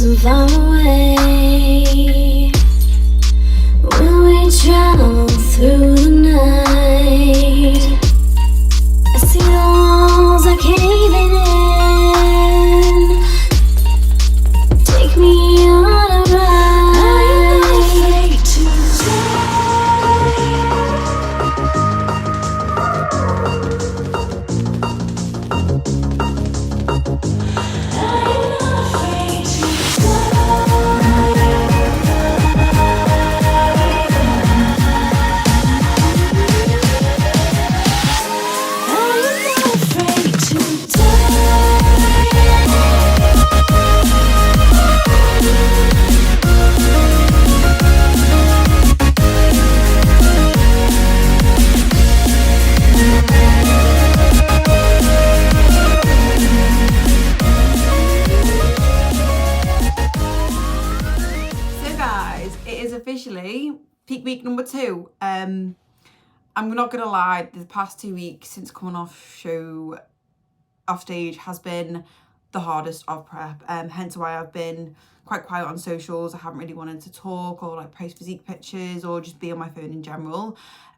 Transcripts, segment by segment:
wasn't far away. Will we travel through the night? I see the walls are caving in. Take me on a ride. Are you afraid to officially peak week number 2. I'm not gonna lie, the past 2 weeks since coming off stage has been the hardest of prep, hence why I've been quite quiet on socials. I haven't really wanted to talk or like post physique pictures or just be on my phone in general.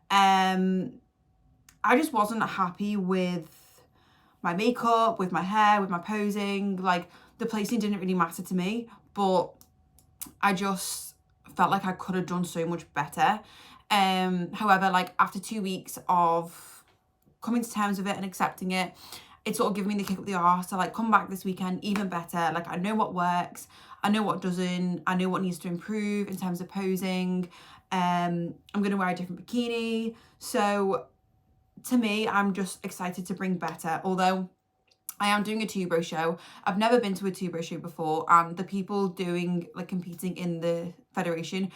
I just wasn't happy with my makeup, with my hair, with my posing. Like, the placing didn't really matter to me, but I just felt like I could have done so much better. However, like, after 2 weeks of coming to terms with it and accepting it, it's sort of given me the kick up the arse to like come back this weekend even better. Like, I know what works, I know what doesn't, I know what needs to improve in terms of posing. I'm gonna wear a different bikini. So to me, I'm just excited to bring better. Although I am doing a Tubro show. I've never been to a Tubro show before, and the people competing in the federation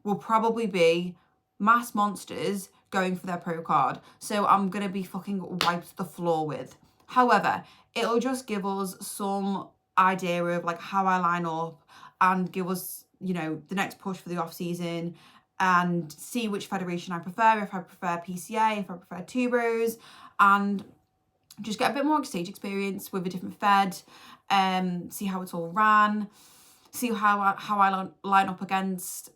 will probably be mass monsters going for their pro card. So I'm gonna be fucking wiped the floor with. However, it'll just give us some idea of like how I line up and give us, you know, the next push for the off season, and see which federation I prefer, if I prefer PCA, if I prefer Tubros, and just get a bit more stage experience with a different fed, see how it's all ran, see how I line up against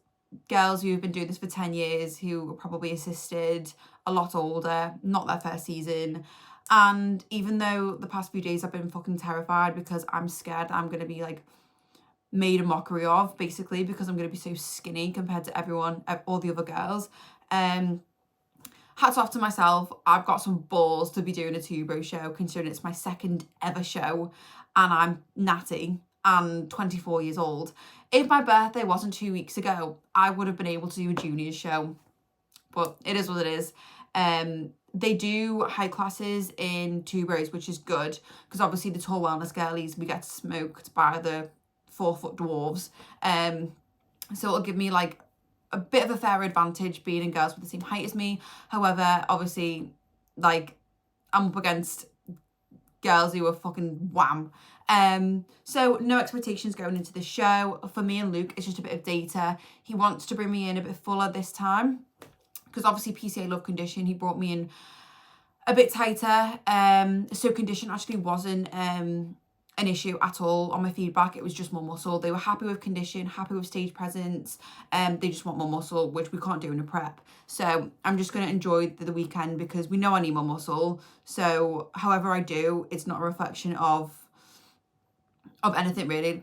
girls who've been doing this for 10 years, who were probably assisted, a lot older, not their first season. And even though the past few days I've been fucking terrified because I'm scared I'm going to be like made a mockery of, basically, because I'm going to be so skinny compared to everyone, all the other girls. Hats off to myself. I've got some balls to be doing a Tubro show, considering it's my second ever show and I'm natty and 24 years old. If my birthday wasn't 2 weeks ago, I would have been able to do a juniors show, but it is what it is. They do high classes in Tubros, which is good, because obviously the tall wellness girlies, we get smoked by the 4-foot dwarves. So it'll give me like a bit of a fair advantage being in girls with the same height as me. However, obviously, like, I'm up against girls who are fucking wham. So no expectations going into the show. For me and Luke, it's just a bit of data. He wants to bring me in a bit fuller this time, because obviously PCA love condition, he brought me in a bit tighter. So condition actually wasn't an issue at all on my feedback. It was just more muscle. They were happy with condition, happy with stage presence, they just want more muscle, which we can't do in a prep. So I'm just going to enjoy the weekend, because we know I need more muscle. So however I do, it's not a reflection of anything really,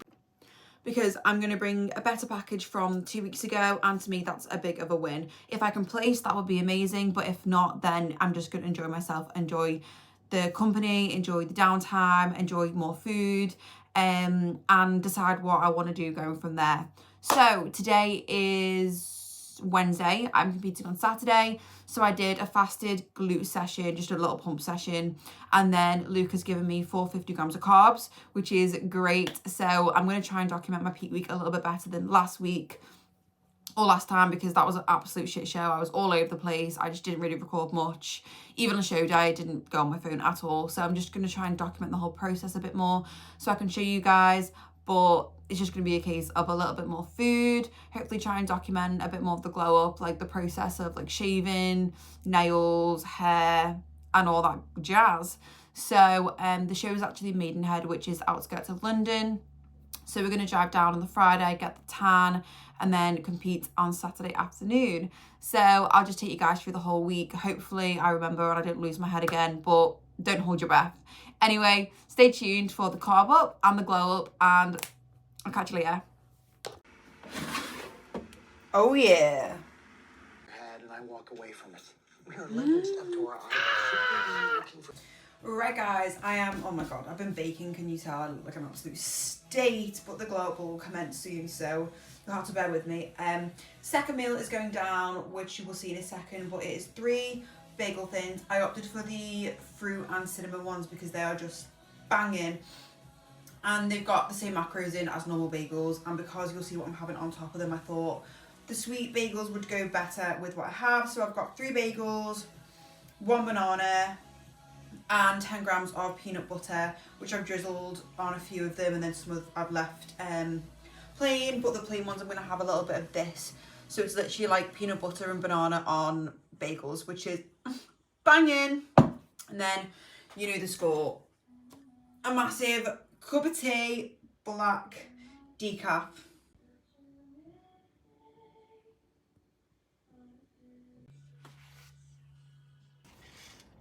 because I'm going to bring a better package from 2 weeks ago, and to me that's a big of a win. If I can place, that would be amazing, but if not, then I'm just going to enjoy myself, enjoy the company, enjoy the downtime, enjoy more food, and decide what I want to do going from there. So today is Wednesday. I'm competing on Saturday, so I did a fasted glute session, just a little pump session, and then Luke has given me 450 grams of carbs, which is great. So I'm going to try and document my peak week a little bit better than last week or last time, because that was an absolute shit show. I was all over the place. I just didn't really record much. Even on show day, I didn't go on my phone at all. So I'm just going to try and document the whole process a bit more so I can show you guys. But it's just going to be a case of a little bit more food. Hopefully try and document a bit more of the glow up, like the process of like shaving, nails, hair, and all that jazz. So the show is actually Maidenhead, which is outskirts of London. So we're going to drive down on the Friday, get the tan, and then compete on Saturday afternoon. So I'll just take you guys through the whole week. Hopefully I remember and I don't lose my head again, but don't hold your breath. Anyway, stay tuned for the carb up and the glow up, and I'll catch you later. Oh yeah. And I walk away from it. We are leveraged up to our eyeballs. Right guys, I am, oh my god, I've been baking, can you tell? I look like an absolute state, but the glow up will commence soon, so you'll have to bear with me. Second meal is going down, which you will see in a second, but it is 3 bagel thins. I opted for the fruit and cinnamon ones because they are just banging, and they've got the same macros in as normal bagels, and because you'll see what I'm having on top of them, I thought the sweet bagels would go better with what I have. So I've got 3 bagels, 1 banana, and 10 grams of peanut butter, which I've drizzled on a few of them, and then some of I've left plain, but the plain ones I'm going to have a little bit of this. So it's literally like peanut butter and banana on bagels, which is banging. And then you know the score. A massive cup of tea, black decaf.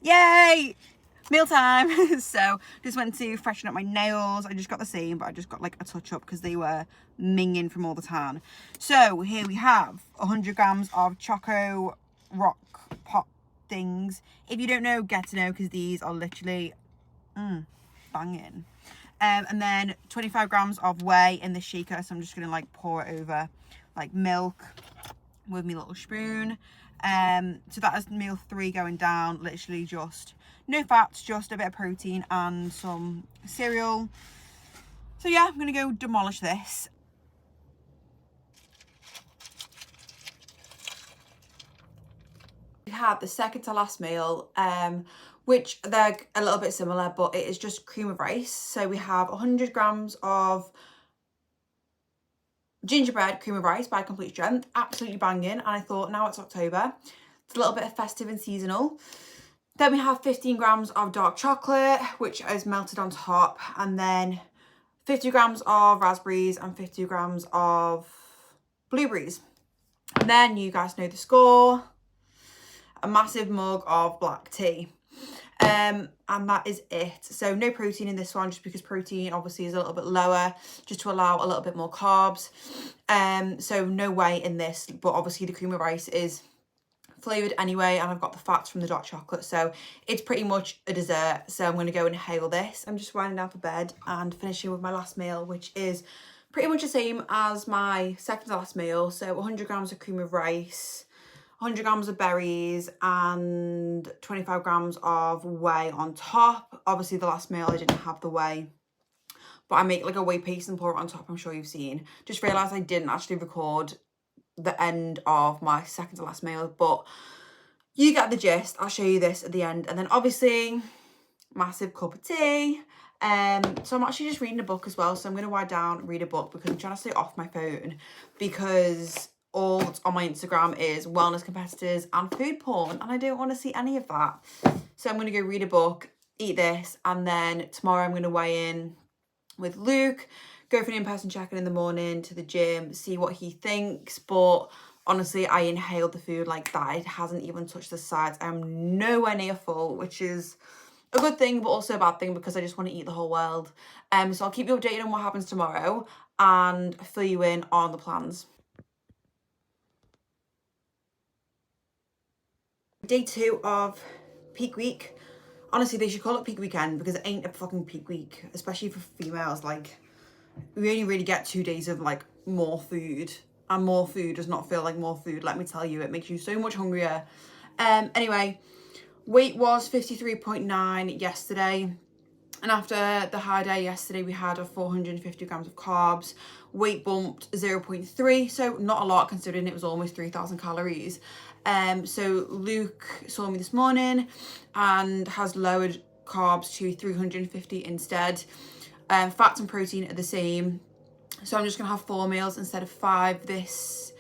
Yay! Mealtime. So just went to freshen up my nails. I just got the same, but I just got like a touch up because they were minging from all the tan. So here we have 100 grams of Choco Rock Pop things. If you don't know, get to know, because these are literally banging. And then 25 grams of whey in the shaker. So I'm just gonna like pour it over like milk with my little spoon. So that is meal 3 going down. Literally just no fats, just a bit of protein and some cereal. So yeah, I'm gonna go demolish this. We had the second to last meal, which they're a little bit similar, but it is just cream of rice. So we have 100 grams of gingerbread cream of rice by Complete Strength, absolutely banging. And I thought, now it's October, it's a little bit of festive and seasonal. Then we have 15 grams of dark chocolate, which is melted on top, and then 50 grams of raspberries and 50 grams of blueberries. And then you guys know the score. A massive mug of black tea. And that is it. So no protein in this one, just because protein obviously is a little bit lower, just to allow a little bit more carbs. So no whey in this, but obviously the cream of rice is flavoured anyway, and I've got the fats from the dark chocolate, so it's pretty much a dessert. So I'm going to go and inhale this. I'm just winding down for bed and finishing with my last meal, which is pretty much the same as my second to last meal. So 100 grams of cream of rice, 100 grams of berries, and 25 grams of whey on top. Obviously the last meal I didn't have the whey, but I make like a whey paste and pour it on top. I'm sure you've seen. Just realised I didn't actually record the end of my second to last meal, but you get the gist. I'll show you this at the end. And then obviously massive cup of tea. So I'm actually just reading a book as well, so I'm going to wind down and read a book because I'm trying to stay off my phone, because all that's on my Instagram is wellness competitors and food porn, and I don't want to see any of that. So I'm going to go read a book, eat this, and then tomorrow I'm going to weigh in with Luke, go for an in-person check-in in the morning, to the gym, see what he thinks. But honestly, I inhaled the food like that. It hasn't even touched the sides. I'm nowhere near full, which is a good thing, but also a bad thing because I just want to eat the whole world. So I'll keep you updated on what happens tomorrow and fill you in on the plans. Day 2 of peak week. Honestly, they should call it peak weekend because it ain't a fucking peak week, especially for females. Like, we only really get 2 days of like more food, and more food does not feel like more food. Let me tell you, it makes you so much hungrier. Anyway, weight was 53.9 yesterday, and after the high day yesterday we had a 450 grams of carbs. Weight bumped 0.3, so not a lot considering it was almost 3,000 calories. So Luke saw me this morning and has lowered carbs to 350 instead. Fats and protein are the same, so I'm just gonna have 4 meals instead of 5 this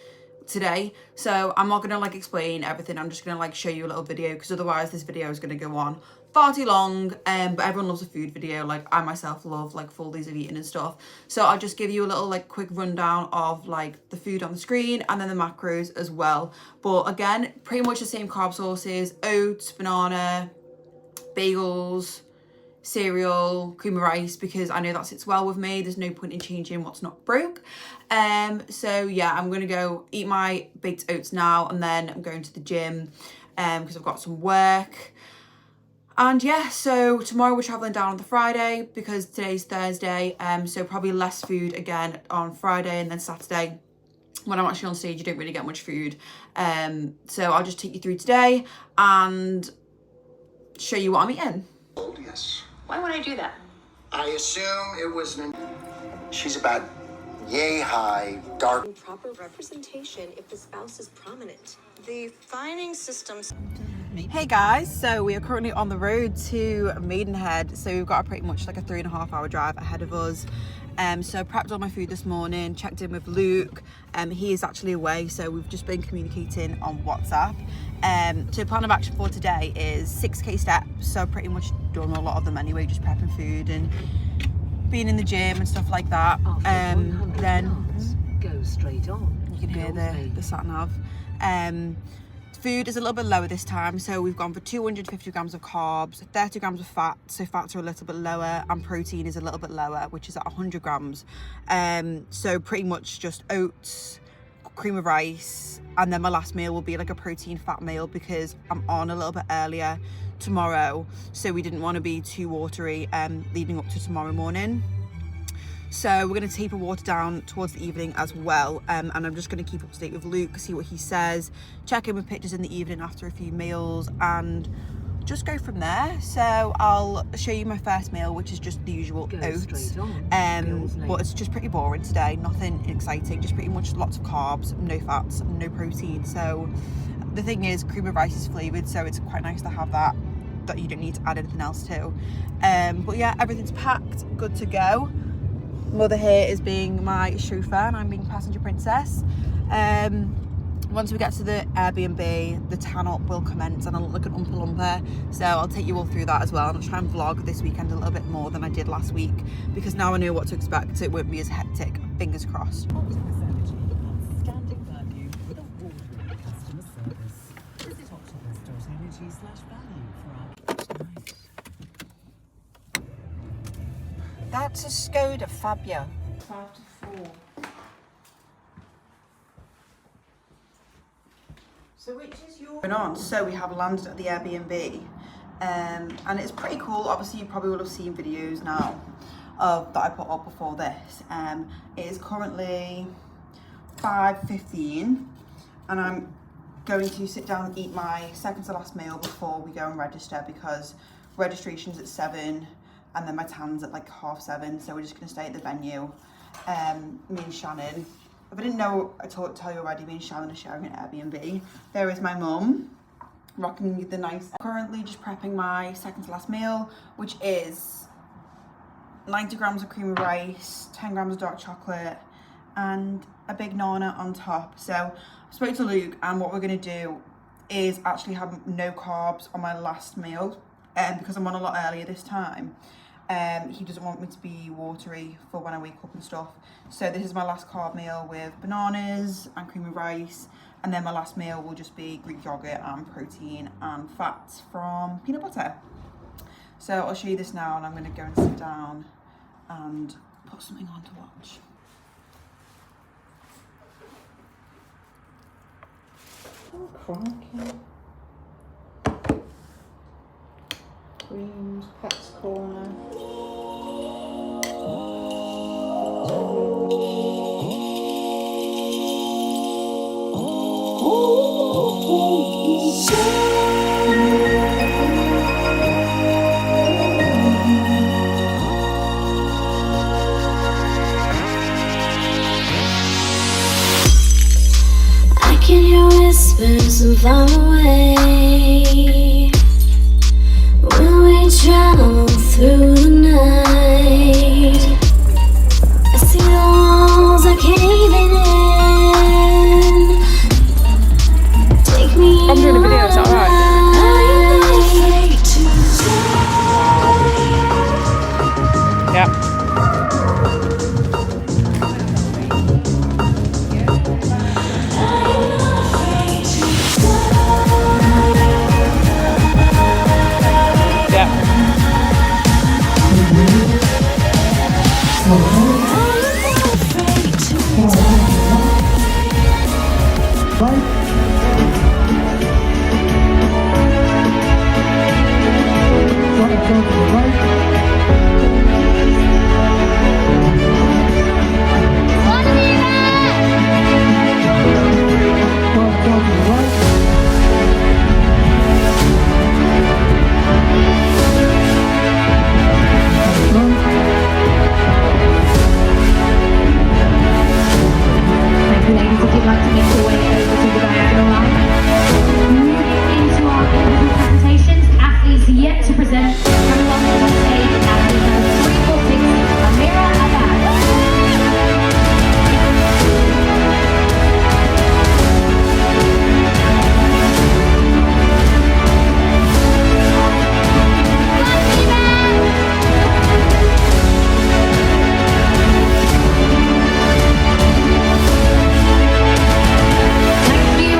today. So I'm not gonna like explain everything, I'm just gonna like show you a little video, because otherwise this video is gonna go on far too long. But everyone loves a food video, like I myself love like full days of eating and stuff. So I'll just give you a little like quick rundown of like the food on the screen and then the macros as well. But again, pretty much the same carb sources: oats, banana, bagels, cereal, cream of rice, because I know that sits well with me. There's no point in changing what's not broke. So yeah, I'm gonna go eat my baked oats now, and then I'm going to the gym because I've got some work. And yeah, so tomorrow we're traveling down on the Friday because today's Thursday. So probably less food again on Friday, and then Saturday when I'm actually on stage you don't really get much food. So I'll just take you through today and show you what I'm eating. Oh, yes. Why would I do that? I assume it was she's about yay high, dark. Proper representation if the spouse is prominent. The fining systems. Hey guys, so we are currently on the road to Maidenhead. So we've got pretty much like a 3.5 hour drive ahead of us. So prepped all my food this morning, checked in with Luke. He is actually away, so we've just been communicating on WhatsApp. So plan of action for today is 6k steps. So pretty much done a lot of them anyway, just prepping food and being in the gym and stuff like that. Then go straight on. you can hear the sat nav. Food is a little bit lower this time, so we've gone for 250 grams of carbs, 30 grams of fat, so fats are a little bit lower, and protein is a little bit lower, which is at 100 grams. So pretty much just oats, cream of rice, and then my last meal will be like a protein fat meal because I'm on a little bit earlier tomorrow, so we didn't want to be too watery leading up to tomorrow morning. So we're going to taper water down towards the evening as well, and I'm just going to keep up to date with Luke, see what he says, check in with pictures in the evening after a few meals, and just go from there. So I'll show you my first meal, which is just the usual oats, but it's just pretty boring today, nothing exciting, just pretty much lots of carbs, no fats, no protein. So the thing is, cream of rice is flavoured, so it's quite nice to have that you don't need to add anything else to. But yeah, everything's packed, good to go. Mother here is being my chauffeur and I'm being passenger princess. Once we get to the Airbnb, the tan up will commence and I look like an Oompa Loompa, so I'll take you all through that as well, and I'll try and vlog this weekend a little bit more than I did last week because now I know what to expect, so it won't be as hectic, fingers crossed. Outstanding value with award-winning customer service. Visit octopus.energy/value for our nice. That's a Skoda Fabia. 5 to 4. So which is your... Going on, so we have landed at the Airbnb, and it's pretty cool. Obviously you probably will have seen videos now that I put up before this. It is currently 5:15 and I'm going to sit down and eat my second to last meal before we go and register, because registration's at 7 and then my tan's at like 7:30, so we're just gonna stay at the venue. Me and Shannon, if I didn't know, I tell you already, me and Shannon are sharing an Airbnb. There is my mum, rocking the nice. Currently just prepping my second to last meal, which is 90 grams of cream of rice, 10 grams of dark chocolate, and a big nana on top. So I spoke to Luke, and what we're gonna do is actually have no carbs on my last meal, because I'm on a lot earlier this time. He doesn't want me to be watery for when I wake up and stuff. So this is my last carb meal with bananas and cream of rice, and then my last meal will just be Greek yogurt and protein and fats from peanut butter. So I'll show you this now, and I'm going to go and sit down and put something on to watch. Oh, crikey. Greens, Pets Corner. I can hear whispers from far away when we travel through the night. I see the walls are caving in, I'm doing a video, is that alright? Yeah. Thank you, ladies. If you'd like to make your way over to the diagonal line. Moving into our individual presentations, athletes yet to present. Coming on to the stage, athlete number 346, Amira Abad. Thank you.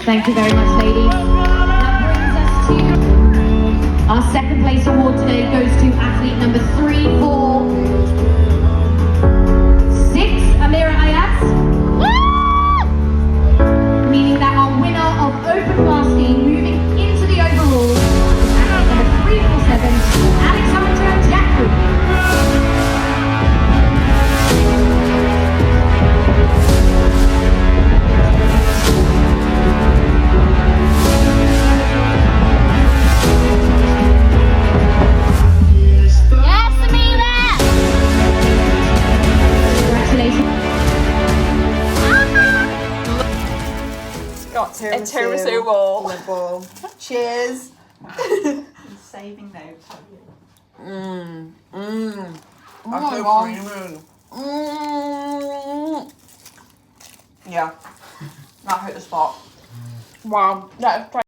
Thank you very much, ladies. That brings us to our second place award today goes to athlete number 346, Amira Ayaz. Meaning that our winner of open basking moving into the overall is athlete number 347, Alexandra Jackwood. Got a tiramisu ball. Ball. Cheers. Saving those. Oh my God. Yeah. That hit the spot. Wow. Let's try